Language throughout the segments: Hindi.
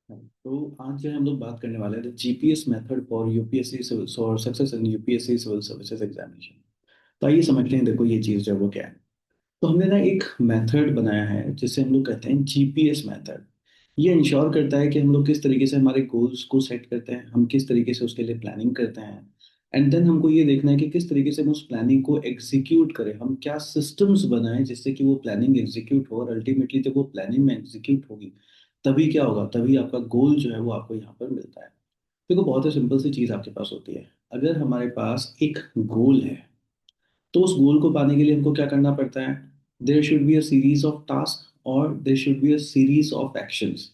तो आज जो है हम लोग बात करने वाले हैं GPS method for UPSC civil और success in UPSC civil services examination. तो आइए समझते हैं, देखो ये चीज़ जो है वो क्या है। तो हमने ना एक मेथड बनाया है जिसे हम लोग कहते हैं जीपीएस मेथड। ये इंश्योर करता है कि हम लोग किस तरीके से हमारे गोल्स को सेट करते हैं, हम किस तरीके से उसके लिए प्लानिंग करते हैं। एंड देन हमको ये देखना है कि किस तरीके से हम उस प्लानिंग को एग्जीक्यूट करें, हम क्या सिस्टम्स बनाएं जिससे कि वो प्लानिंग एग्जीक्यूट हो, और अल्टीमेटली जब वो प्लानिंग में एग्जीक्यूट होगी तभी क्या होगा, तभी आपका गोल जो है वो आपको यहाँ पर मिलता है। देखो बहुत ही सिंपल सी चीज़ आपके पास होती है। अगर हमारे पास एक गोल है तो उस गोल को पाने के लिए हमको क्या करना पड़ता है। There should be a series of task और there should be a series of actions.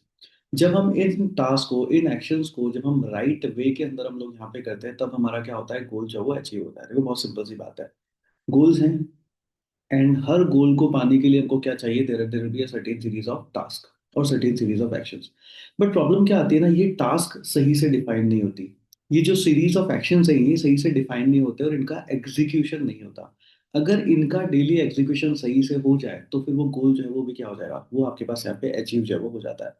जब हम इन टास्क को, इन एक्शंस को जब हम राइट वे के अंदर हम लोग यहाँ पे करते हैं, तब हमारा क्या होता है, गोल जो है वो अचीव होता है। देखो बहुत सिंपल सी बात है। गोल्स हैं, एंड हर गोल को पाने के लिए हमको क्या चाहिए, there be a certain series of task और certain series of actions. But problem क्या आती है ना, ये टास्क सही से डिफाइन नहीं होती। ये जो सीरीज ऑफ एक्शंस है ये सही से डिफाइन नहीं होते और इनका एग्जीक्यूशन नहीं होता। अगर इनका डेली एग्जीक्यूशन सही से हो जाए तो फिर वो गोल जो है वो भी क्या हो जाएगा, वो आपके पास यहाँ पे अचीव जो है वो हो जाता है।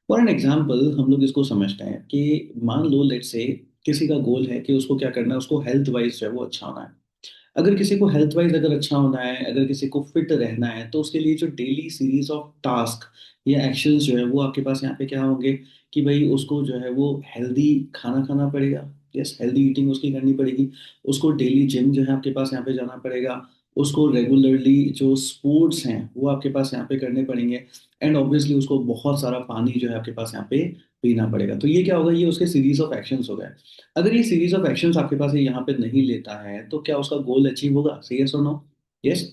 फॉर एन एग्जाम्पल हम लोग इसको समझते हैं कि मान लो लेट से किसी का गोल है कि उसको क्या करना है, उसको हेल्थ वाइज जो है वो अच्छा होना है। अगर किसी को हेल्थ वाइज अगर अच्छा होना है, अगर किसी को फिट रहना है, तो उसके लिए जो डेली सीरीज ऑफ टास्क या एक्शंस जो है वो आपके पास यहाँ पे क्या होंगे, कि भाई उसको जो है वो हेल्दी खाना खाना पड़ेगा। यस, हेल्दी ईटिंग उसकी करनी पड़ेगी। उसको डेली जिम जो है आपके पास यहाँ पे जाना पड़ेगा। उसको रेगुलरली जो स्पोर्ट्स हैं वो आपके पास यहाँ पे करने पड़ेंगे। एंड ऑब्वियसली उसको बहुत सारा पानी जो है आपके पास यहाँ पे पीना पड़ेगा। तो ये क्या होगा, ये उसके सीरीज ऑफ एक्शंस हो गए। अगर ये सीरीज ऑफ एक्शंस आपके पास ये यहाँ पे नहीं लेता है तो क्या उसका गोल अचीव होगा, सही है, सुनो। यस।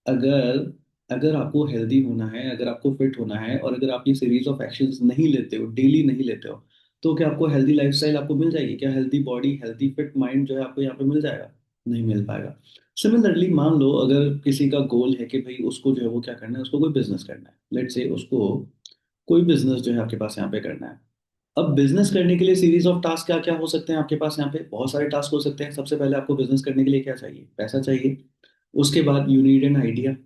अगर अगर आपको हेल्दी होना है, अगर आपको फिट होना है, और अगर आप ये सीरीज ऑफ एक्शंस नहीं लेते हो, डेली नहीं लेते हो, तो क्या आपको हेल्दी लाइफस्टाइल आपको मिल जाएगी, क्या healthy body, healthy fit mind जो है आपको यहाँ पे मिल जाएगा? नहीं मिल पाएगा। सिमिलरली मान लो अगर किसी का गोल है कि भाई उसको जो है वो क्या करना है, उसको कोई बिजनेस करना है, लेट्स से उसको कोई बिजनेस जो है आपके पास यहाँ पे करना है। अब बिजनेस करने के लिए सीरीज ऑफ टास्क क्या क्या हो सकते हैं आपके पास, यहाँ पे बहुत सारे टास्क हो सकते हैं। सबसे पहले आपको बिजनेस करने के लिए क्या चाहिए, पैसा चाहिए। उसके बाद you need an idea.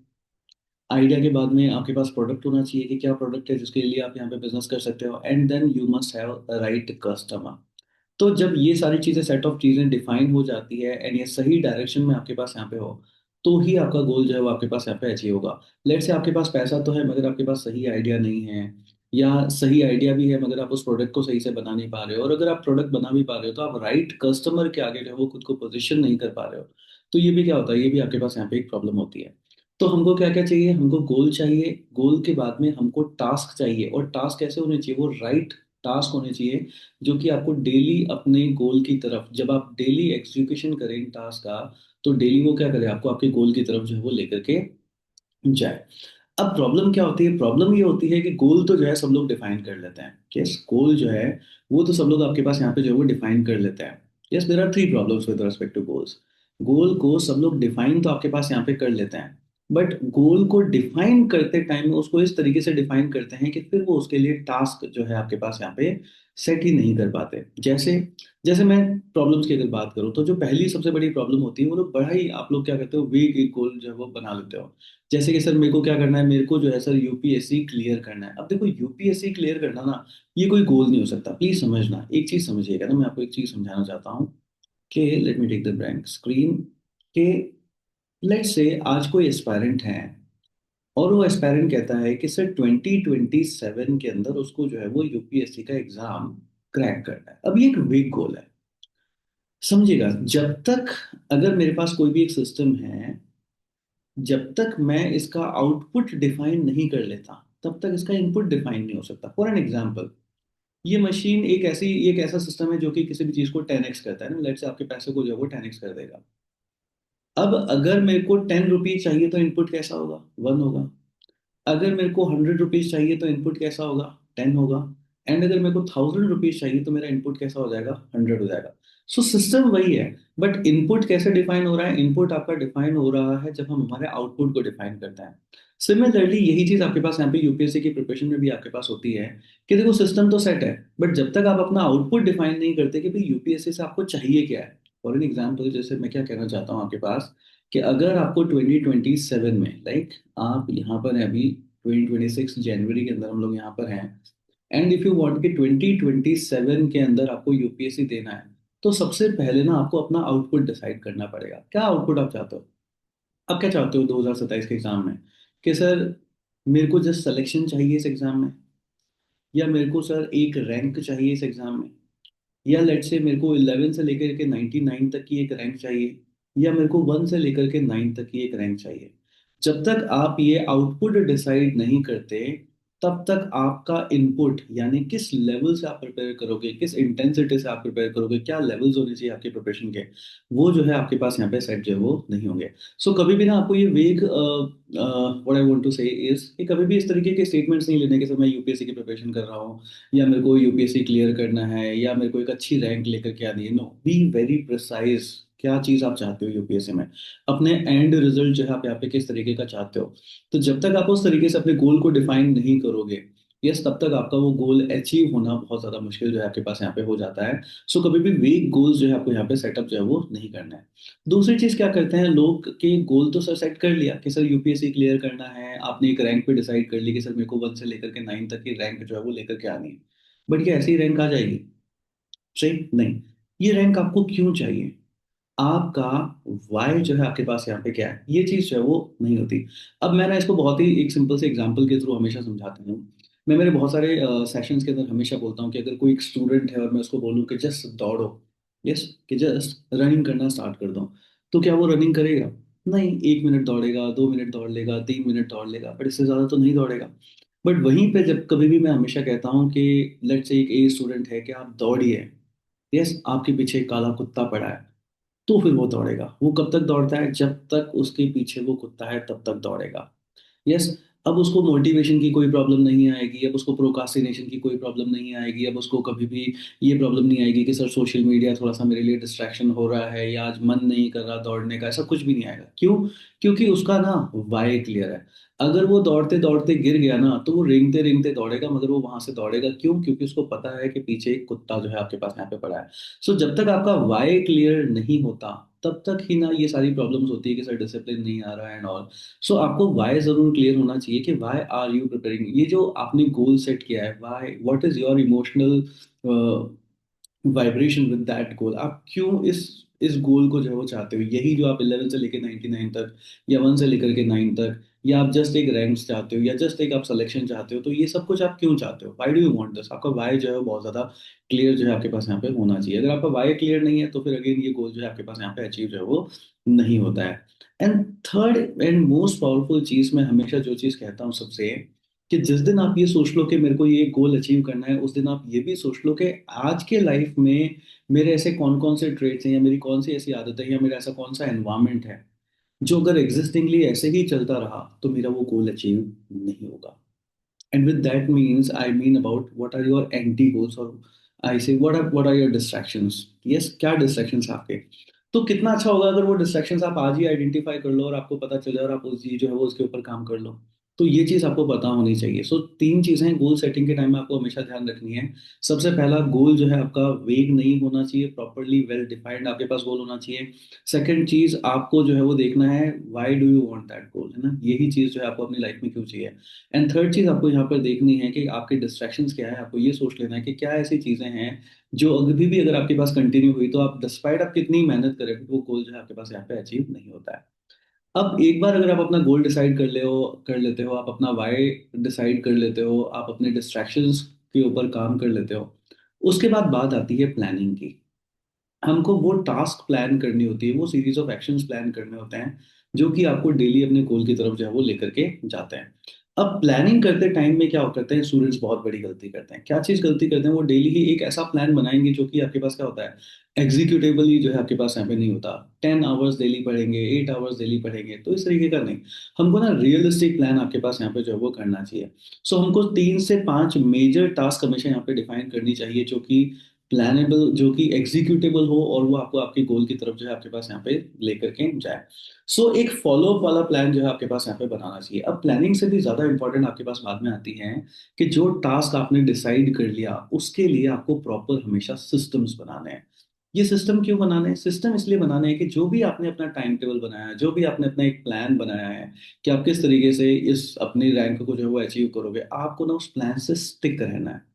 Idea के बाद में आपके पास प्रोडक्ट होना चाहिए कि क्या प्रोडक्ट है जिसके लिए आप यहाँ पे बिजनेस कर सकते हो। And then you must have right customer. तो जब ये सारी चीजें, सेट ऑफ चीजें डिफाइन हो जाती है एंड ये सही डायरेक्शन में आपके पास यहाँ पे हो, तो ही आपका गोल जो है वो आपके पास यहाँ पे अचीव होगा। लेट से आपके पास पैसा तो है मगर आपके पास सही आइडिया नहीं है, या सही आइडिया भी है मगर आप उस प्रोडक्ट को सही से बना नहीं पा रहे हो, और अगर आप प्रोडक्ट बना भी पा रहे हो तो आप राइट कस्टमर के आगे जो है वो खुद को पोजिशन नहीं कर पा रहे हो। तो ये भी क्या होता है, ये भी आपके पास यहाँ पे एक प्रॉब्लम होती है। तो हमको क्या क्या चाहिए, हमको गोल चाहिए। गोल के बाद में हमको टास्क चाहिए, और टास्क कैसे होने चाहिए, वो राइट टास्क होने चाहिए जो कि आपको डेली अपने गोल की तरफ, जब आप डेली एग्जीक्यूशन करें इन टास्क का, तो डेली वो क्या करे, आपको आपके गोल की तरफ जो है वो लेकर के जाए। अब प्रॉब्लम क्या होती है, प्रॉब्लम ये होती है कि गोल तो जो है सब लोग डिफाइन कर लेते हैं। यस, गोल जो है वो तो सब लोग आपके पास यहाँ पे जो है वो डिफाइन कर लेते हैं। Yes, there are three problems with respect to goals. Goal को सब लोग डिफाइन तो आपके पास यहाँ पे कर लेते हैं, बट गोल को डिफाइन करते टाइम में उसको इस तरीके से डिफाइन करते हैं कि फिर वो उसके लिए टास्क जो है आपके पास यहाँ पे सेट ही नहीं कर पाते। जैसे जैसे मैं प्रॉब्लम्स की अगर बात करूँ तो जो पहली सबसे बड़ी प्रॉब्लम होती है, वो लोग बड़ा ही, आप लोग क्या करते हो, वीक एक गोल जो है वो बना लेते हो। जैसे कि सर मेरे को क्या करना है, मेरे को जो है सर यूपीएससी क्लियर करना है। अब देखो यूपीएससी क्लियर करना ना, ये कोई गोल नहीं हो सकता। प्लीज समझना, एक चीज समझिएगा ना, मैं आपको एक चीज समझाना चाहता हूँ कि let me take the blank screen, कि लेट से आज कोई एस्पायरेंट है और वो एस्पायरेंट कहता है कि सर 2027 के अंदर उसको जो है वो यूपीएससी का एग्जाम क्रैक करना है। अब ये एक वीक गोल है, समझिएगा। जब तक, अगर मेरे पास कोई भी एक सिस्टम है, जब तक मैं इसका आउटपुट डिफाइन नहीं कर लेता तब तक इसका इनपुट डिफाइन नहीं हो सकता। फॉर एन एग्जाम्पल, ये मशीन एक ऐसा सिस्टम है जो कि किसी भी चीज को 10x करता है ना, लेट से आपके पैसे को जो है वो 10x कर देगा। अब अगर मेरे को 10 रुपीज चाहिए तो इनपुट कैसा होगा, 1 होगा। अगर मेरे को 100 रुपीज चाहिए तो इनपुट कैसा होगा, 10 होगा। एंड अगर मेरे को 1000 रुपीज चाहिए तो मेरा इनपुट कैसा हो जाएगा, 100 हो जाएगा। सो सिस्टम वही है, बट इनपुट कैसे डिफाइन हो रहा है, इनपुट आपका डिफाइन हो रहा है जब हम हमारे आउटपुट को डिफाइन करते हैं। सिमिलरली यही चीज आपके पास यहाँ पे यूपीएससी की प्रिपरेशन में भी आपके पास होती है, कि देखो सिस्टम तो सेट है, बट जब तक आप अपना आउटपुट डिफाइन नहीं करते कि भाई यूपीएससी से आपको चाहिए क्या है। फॉर एन एग्जाम्पल, जैसे मैं क्या कहना चाहता हूँ आपके पास, कि अगर आपको 2027 में, लाइक आप यहाँ पर हैं अभी, 2026 जनवरी के अंदर हम लोग यहाँ पर हैं, एंड इफ यू वांट कि 2027 के अंदर आपको यूपीएससी देना है, तो सबसे पहले ना आपको अपना आउटपुट डिसाइड करना पड़ेगा। क्या आउटपुट आप चाहते हो? आप क्या चाहते हो 2027 के एग्जाम में? कि सर मेरे को जस्ट सिलेक्शन चाहिए इस एग्जाम में, या मेरे को सर एक रैंक चाहिए इस एग्जाम में, या लेट से मेरे को 11 से लेकर के 99 तक की एक रैंक चाहिए, या मेरे को 1 से लेकर के 9 तक की एक रैंक चाहिए। जब तक आप ये आउटपुट डिसाइड नहीं करते, तब तक आपका इनपुट यानी किस लेवल से आप प्रिपेयर करोगे, किस इंटेंसिटी से आप प्रिपेयर करोगे, क्या लेवल्स होने चाहिए आपके प्रिपरेशन के, वो जो है आपके पास यहाँ पे सेट जो है वो नहीं होंगे। सो कभी भी ना आपको ये वेग व्हाट आई वांट टू से इज कि कभी भी इस तरीके के स्टेटमेंट्स नहीं लेने कि सर मैं यूपीएससी की प्रिपरेशन कर रहा हूँ, या मेरे को यूपीएससी क्लियर करना है, या मेरे को एक अच्छी रैंक लेकर के आनी है। No, be very precise. क्या चीज आप चाहते हो यूपीएससी में, अपने एंड रिजल्ट जो है आप यहाँ पे किस तरीके का चाहते हो। तो जब तक आप उस तरीके से अपने गोल को डिफाइन नहीं करोगे, यस, तब तक आपका वो गोल अचीव होना बहुत ज्यादा मुश्किल जो है आपके पास यहाँ पे हो जाता है। सो कभी भी वीक गोल्स जो है आपको यहाँ पे सेटअप जो है वो नहीं करना है। दूसरी चीज क्या करते हैं लोग कि गोल तो सर सेट कर लिया कि सर यूपीएससी क्लियर करना है, आपने एक रैंक पे डिसाइड कर ली कि सर मेरे को 1 से लेकर के 9 तक की रैंक जो है वो लेकर के आनी है। बट क्या ऐसी ही रैंक आ जाएगी? सही नहीं। ये रैंक आपको क्यों चाहिए? आपका वाई जो है आपके पास यहाँ पे क्या है, ये चीज जो है वो नहीं होती। अब मैं ना इसको बहुत ही एक सिंपल से एग्जांपल के थ्रू हमेशा समझाता हूँ। मैं मेरे बहुत सारे सेशंस के अंदर हमेशा बोलता हूँ कि अगर कोई एक स्टूडेंट है और मैं उसको बोलूँ कि जस्ट दौड़ो, यस, कि जस्ट रनिंग करना स्टार्ट कर दो, तो क्या वो रनिंग करेगा? नहीं, 1 मिनट दौड़ेगा, 2 मिनट दौड़ लेगा, 3 मिनट दौड़ लेगा, बट इससे ज्यादा तो नहीं दौड़ेगा। बट वहीं पे जब कभी भी मैं हमेशा कहता हूँ कि लेट्स से एक ए स्टूडेंट है कि आप दौड़िए, यस, आपके पीछे एक काला कुत्ता पड़ा है, तो फिर वो दौड़ेगा। वो कब तक दौड़ता है? जब तक उसके पीछे वो कुत्ता है तब तक दौड़ेगा। यस। अब उसको मोटिवेशन की कोई प्रॉब्लम नहीं आएगी, अब उसको प्रोकास्टिनेशन की कोई प्रॉब्लम नहीं आएगी, अब उसको कभी भी ये प्रॉब्लम नहीं आएगी कि सर सोशल मीडिया थोड़ा सा मेरे लिए डिस्ट्रैक्शन हो रहा है, या आज मन नहीं कर रहा दौड़ने का, ऐसा कुछ भी नहीं आएगा। क्यों? क्योंकि उसका ना वाई क्लियर है। अगर वो दौड़ते दौड़ते गिर गया ना, तो वो रेंगते रेंगते दौड़ेगा, मगर वो वहां से दौड़ेगा क्यों? क्योंकि उसको पता है कि पीछे एक कुत्ता जो है आपके पास यहाँ पे पड़ा है। सो जब तक आपका वाई क्लियर नहीं होता, तब तक ही ना ये सारी प्रॉब्लम्स होती है कि सर डिसिप्लिन नहीं आ रहा है एंड ऑल। सो आपको वाई जरूर क्लियर होना चाहिए कि वाई आर यू प्रिपेयरिंग। ये जो आपने गोल सेट किया है, why, what is your emotional vibration with that goal, आप क्यों इस गोल को जो है वो चाहते हो, यही जो आप 11 से लेकर 99 तक, या 1 से लेकर के 9 तक, या आप जस्ट एक रैंक चाहते हो, या जस्ट एक आप सिलेक्शन चाहते हो, तो ये सब कुछ आप क्यों चाहते हो? Why do you want this? आपका वाई जो है वो बहुत ज्यादा क्लियर जो है आपके पास यहाँ पे होना चाहिए। अगर आपका वाई क्लियर नहीं है, तो फिर अगेन ये गोल जो है आपके पास यहाँ पे अचीव जो है वो नहीं होता है। And third and most powerful चीज, मैं हमेशा जो चीज कहता हूँ सबसे, कि जिस दिन आप ये सोच लो कि मेरे को ये गोल अचीव करना है, उस दिन आप ये भी सोच लो कि आज के लाइफ में मेरे ऐसे कौन कौन से ट्रेड्स हैं, या मेरी कौन सी ऐसी आदत है, या मेरा ऐसा कौन सा एनवायरनमेंट है जो अगर एग्जिस्टिंगली ऐसे ही चलता रहा तो मेरा वो गोल अचीव नहीं होगा। And with that means I mean about what are your anti goals, or I say what are your distractions? Yes, क्या distractions हैं आपके? तो कितना अच्छा होगा अगर वो distractions आप आज ही आइडेंटिफाई कर लो और आपको पता चले, और आप उस चीज जो है वो उसके ऊपर काम कर लो। तो ये चीज आपको पता होनी चाहिए। सो तीन चीजें गोल सेटिंग के टाइम में आपको हमेशा ध्यान रखनी है। सबसे पहला, गोल जो है आपका वेग नहीं होना चाहिए, प्रॉपरली वेल डिफाइंड आपके पास गोल होना चाहिए। सेकंड चीज, आपको जो है वो देखना है why do you want that goal, है ना, यही चीज जो है आपको अपनी लाइफ में क्यों चाहिए। एंड थर्ड चीज आपको यहाँ पर देखनी है कि आपके डिस्ट्रैक्शंस क्या है। आपको ये सोच लेना है कि क्या ऐसी चीजें हैं जो अभी भी अगर आपके पास कंटिन्यू हुई, तो आप डिस्पाइट आप कितनी मेहनत करें, वो गोल जो है आपके पास यहाँ पे अचीव नहीं होता है। अब एक बार अगर आप अपना गोल डिसाइड कर लेते हो, आप अपना वाई डिसाइड कर लेते हो, आप अपने डिस्ट्रैक्शंस के ऊपर काम कर लेते हो, उसके बाद बात आती है प्लानिंग की। हमको वो टास्क प्लान करनी होती है, वो सीरीज ऑफ एक्शंस प्लान करने होते हैं, जो कि आपको डेली अपने गोल की तरफ जो है वो लेकर के जाते हैं। अब प्लानिंग करते टाइम में क्या करते हैं स्टूडेंट्स, बहुत बड़ी गलती करते हैं। क्या चीज गलती करते हैं? वो डेली ही एक ऐसा प्लान बनाएंगे जो कि आपके पास क्या होता है, एग्जीक्यूटेबल ही जो है आपके पास यहाँ पे नहीं होता। 10 आवर्स डेली पढ़ेंगे, 8 आवर्स डेली पढ़ेंगे, तो इस तरीके का नहीं। हमको ना रियलिस्टिक प्लान आपके पास यहाँ पे जो है वो करना चाहिए। सो हमको 3 से 5 मेजर टास्क हमेशा यहाँ पे डिफाइन करनी चाहिए, जो कि प्लानेबल, जो कि एग्जीक्यूटेबल हो, और वो आपको आपके गोल की तरफ जो है आपके पास यहाँ पे लेकर के जाए। सो एक फॉलो अप वाला प्लान जो है आपके पास यहाँ पे बनाना चाहिए। अब प्लानिंग से भी ज्यादा इंपॉर्टेंट आपके पास बाद में आती है कि जो टास्क आपने डिसाइड कर लिया, उसके लिए आपको प्रॉपर हमेशा सिस्टम्स बनाने हैं। ये सिस्टम क्यों बनाने हैं? सिस्टम इसलिए बनाने हैं कि जो भी आपने अपना टाइम टेबल बनाया है, जो भी आपने अपना एक प्लान बनाया है कि आप किस तरीके से इस अपनी रैंक को जो है वो अचीव करोगे, आपको ना उस प्लान से स्टिक रहना है।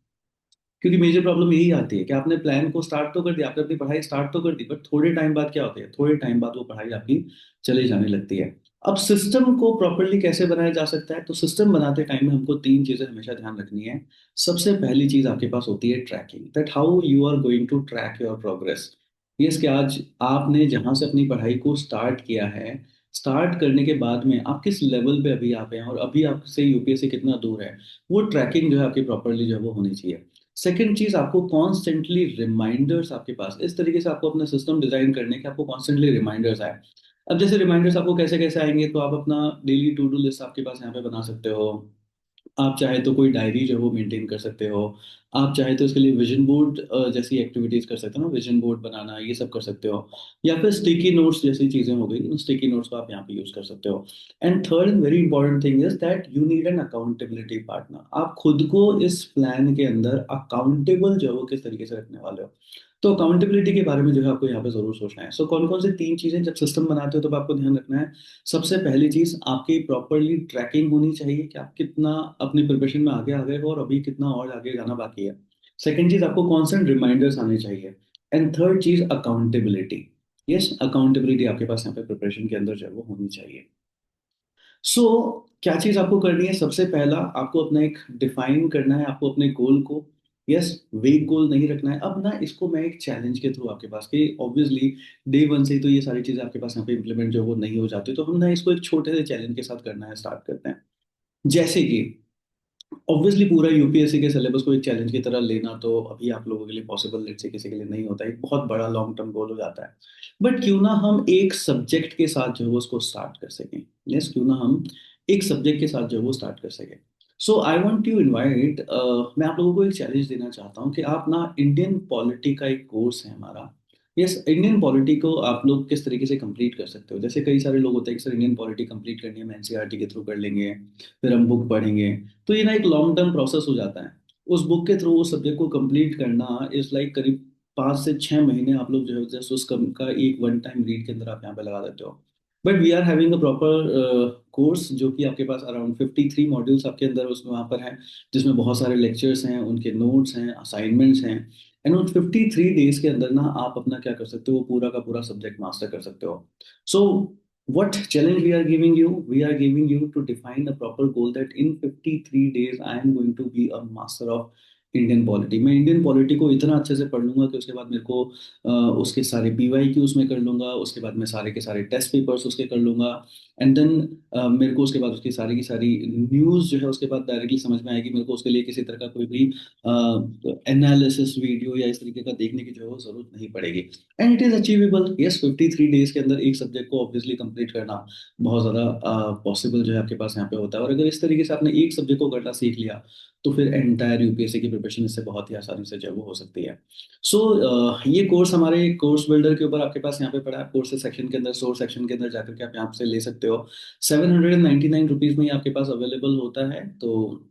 क्योंकि मेजर प्रॉब्लम यही आती है कि आपने प्लान को स्टार्ट तो कर दिया, आपने अपनी पढ़ाई स्टार्ट तो कर दी, बट थोड़े टाइम बाद क्या होता है, थोड़े टाइम बाद वो पढ़ाई आपकी चले जाने लगती है। अब सिस्टम को प्रॉपरली कैसे बनाया जा सकता है, तो सिस्टम बनाते टाइम में हमको तीन चीजें हमेशा ध्यान रखनी है। सबसे पहली चीज आपके पास होती है tracking, that how you are going to track your progress. Yes, कि आज आपने जहां से अपनी पढ़ाई को स्टार्ट किया है, स्टार्ट करने के बाद में आप किस लेवल पे अभी आप हैं और अभी आपसे यूपीएससी कितना दूर है, वो ट्रैकिंग जो है आपकी प्रॉपरली जो है वो होनी चाहिए। सेकंड चीज, आपको कॉन्स्टेंटली रिमाइंडर्स आपके पास, इस तरीके से आपको अपना सिस्टम डिजाइन करने के आपको कॉन्स्टेंटली रिमाइंडर्स आए। अब जैसे रिमाइंडर्स आपको कैसे कैसे आएंगे, तो आप अपना डेली टू डू लिस्ट आपके पास यहाँ पे बना सकते हो। आप चाहे तो कोई डायरी जो है वो मेंटेन कर सकते हो। आप चाहे तो इसके लिए विजन बोर्ड जैसी एक्टिविटीज कर सकते हो ना, विजन बोर्ड बनाना, ये सब कर सकते हो। या फिर स्टिकी नोट्स जैसी चीजें हो गई, उन स्टिकी नोट्स को आप यहाँ पे यूज कर सकते हो। And third and very important thing is that you need an accountability partner. आप खुद को इस प्लान के अंदर अकाउंटेबल जो है वो किस तरीके से रखने वाले हो। तो अकाउंटेबिलिटी के बारे में जो है आपको यहाँ पे जरूर सोचना है। सो कौन कौन सी तीन चीजें जब सिस्टम बनाते हो तो आपको ध्यान रखना है। सबसे पहली चीज, आपकी प्रॉपरली ट्रैकिंग होनी चाहिए कि आप कितना अपनी प्रिपरेशन में आगे आ गए हो और अभी कितना और आगे जाना बाकी है। सेकंड चीज, आपको कॉन्स्टेंट रिमाइंडर्स आने चाहिए। एंड थर्ड चीज, अकाउंटेबिलिटी। यस, अकाउंटेबिलिटी आपके पास यहाँ पे प्रिपरेशन के अंदर जो है वो होनी चाहिए। सो क्या चीज आपको करनी है, सबसे पहला आपको अपना एक डिफाइन करना है, आपको अपने गोल को। यस, वेग गोल नहीं रखना है। अब ना इसको मैं एक चैलेंज के थ्रू आपके पास, कि ऑब्वियसली डे वन से ही तो ये सारी चीजें आपके पास यहाँ पे इंप्लीमेंट जो है वो नहीं हो जाती, तो हम ना इसको एक छोटे से चैलेंज के साथ करना है, स्टार्ट करते हैं। जैसे कि ऑब्वियसली पूरा यूपीएससी के सिलेबस को एक चैलेंज की तरह लेना तो अभी आप लोगों के लिए पॉसिबल, लेट से किसी के लिए नहीं होता, एक बहुत बड़ा लॉन्ग टर्म गोल हो जाता है। बट क्यों ना हम एक सब्जेक्ट के साथ जो है वो उसको स्टार्ट कर सकें। यस, क्यों ना हम एक सब्जेक्ट के साथ जो है वो स्टार्ट कर सकें। सो आई वॉन्ट यू इन्वाइट, मैं आप लोगों को एक चैलेंज देना चाहता हूँ कि आप ना इंडियन पॉलिटी का एक कोर्स है हमारा। यस, इंडियन पॉलिटी को आप लोग किस तरीके से कंप्लीट कर सकते हो। जैसे कई सारे लोग होते हैं कि सर इंडियन पॉलिटी कंप्लीट करनी है, हम एनसीईआरटी के थ्रू कर लेंगे, फिर हम बुक पढ़ेंगे। तो ये ना एक लॉन्ग टर्म प्रोसेस हो जाता है। उस बुक के थ्रू उस सब्जेक्ट को कंप्लीट करना इज लाइक करीब 5 से 6 महीने आप लोग जो है जस्ट उस का एक वन टाइम रीड के अंदर आप यहाँ पे लगा देते हो। But we are having a proper course जो कि आपके पास अराउंड 53 मॉड्यूल्स आपके अंदर उसमें वहाँ पर हैं, जिसमें बहुत सारे लेक्चर्स हैं, उनके नोट्स हैं, असाइनमेंट्स हैं। एंड उन 53 डेज के अंदर ना आप अपना क्या कर सकते हो, वो पूरा का पूरा सब्जेक्ट मास्टर कर सकते हो। सो what challenge we are giving you, we are giving you to define a proper goal that in 53 days I am going to be a master of Indian polity. मैं इंडियन पॉलिटी को इतना अच्छे से पढ़ लूंगा कि उसके बाद मेरे को उसके सारे पीवाई की उसमें कर लूंगा, उसके बाद मैं सारे के सारे टेस्ट पेपर्स उसके कर लूंगा। एंड देन मेरे को उसके बाद उसकी सारी की सारी न्यूज़ जो है उसके बाद डायरेक्टली समझ में आएगी। मेरे को उसके लिए किसी तरह का कोई भी एनालिसिस वीडियो या इस तरीके का देखने की जो है वो जरूरत नहीं पड़ेगी। And it is achievable. Yes, 53 days के अंदर एक सब्जेक्ट को ऑब्वियसली कंप्लीट करना बहुत ज़्यादा पॉसिबल जो है आपके पास यहाँ पे होता है। और अगर इस तरीके से आपने एक सब्जेक्ट को करना सीख लिया, तो फिर एंटायर यूपीएससी की प्रिपरेशन इससे बहुत ही आसानी से जो है वो हो सकती है। सो ये कोर्स हमारे कोर्स बिल्डर के ऊपर आपके पास यहाँ पे पड़ा है। कोर्सेज सेक्शन के अंदर, सोर्स सेक्शन के अंदर जाकर के आप यहाँ से ले सकते हो। 799 रुपीज में ही आपके पास अवेलेबल होता है। तो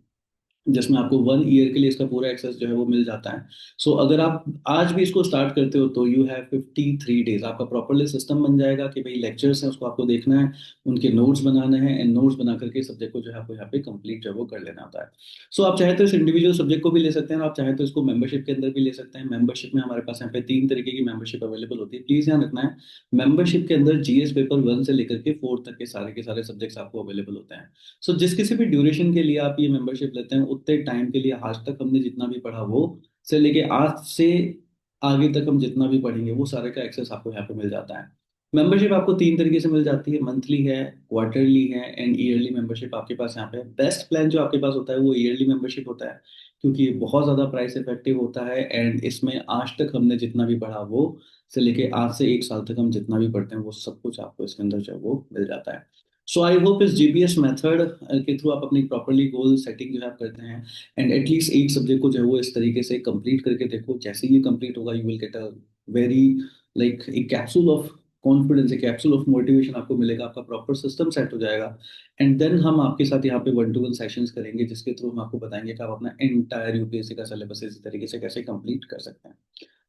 जिसमें आपको 1 ईयर के लिए इसका पूरा एक्सेस जो है वो मिल जाता है। सो अगर आप आज भी इसको स्टार्ट करते हो तो यू हैव 53 डेज, आपका प्रॉपरली सिस्टम बन जाएगा कि भाई लेक्चर्स हैं उसको आपको देखना है, उनके नोट्स बनाने हैं, एंड नोट्स बना करके सब्जेक्ट को जो है आपको यहाँ पे कंप्लीट जो है वो कर लेना होता है। सो आप चाहे तो इस इंडिविजुअल सब्जेक्ट को भी ले सकते हैं, और आप चाहे तो इसको मेंबरशिप के अंदर भी ले सकते हैं। मेंबरशिप में हमारे पास यहाँ पे 3 तरीके की मेंबरशिप अवेलेबल होती है, प्लीज ध्यान रखना है। मेंबरशिप के अंदर जीएस पेपर 1 से लेकर के 4 तक के सारे सब्जेक्ट्स आपको अवेलेबल होते हैं। सो जिस किसी भी ड्यूरेशन के लिए आप ये मेंबरशिप लेते हैं, उतने टाइम के लिए आज तक हमने जितना भी पढ़ा वो से लेके आज से आगे तक हम जितना भी पढ़ेंगे वो सारे का एक्सेस आपको यहाँ पे मिल जाता है। मेंबरशिप आपको 3 तरीके से मिल जाती है, मंथली है, क्वार्टरली है, एंड ईयरली मेंबरशिप आपके पास यहाँ पे। बेस्ट प्लान जो आपके पास होता है वो ईयरली मेंबरशिप होता है, क्योंकि ये बहुत ज़्यादा प्राइस इफेक्टिव होता है। एंड इसमें आज तक हमने जितना भी पढ़ा वो से लेके आज से 1 साल तक हम जितना भी पढ़ते हैं वो सब कुछ आपको इसके अंदर जो है वो मिल जाता है। सो आई होप इस जीपीएस मेथड के थ्रू आप अपनी प्रॉपरली गोल सेटिंग जो है आप करते हैं, एंड एटलीस्ट एक सब्जेक्ट को जो है वो इस तरीके से कंप्लीट करके देखो। जैसे ही ये कंप्लीट होगा you will get a very like a capsule of confidence, A capsule of motivation आपको मिलेगा, आपका प्रॉपर सिस्टम सेट हो जाएगा। एंड देन हम आपके साथ यहाँ पे 1-to-1 सेशंस करेंगे, जिसके थ्रू हम आपको बताएंगे कि आप अपना एंटायर यूपीएससी का सिलेबस इसी तरीके से कैसे कंप्लीट कर सकते हैं।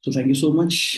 So thank you so much.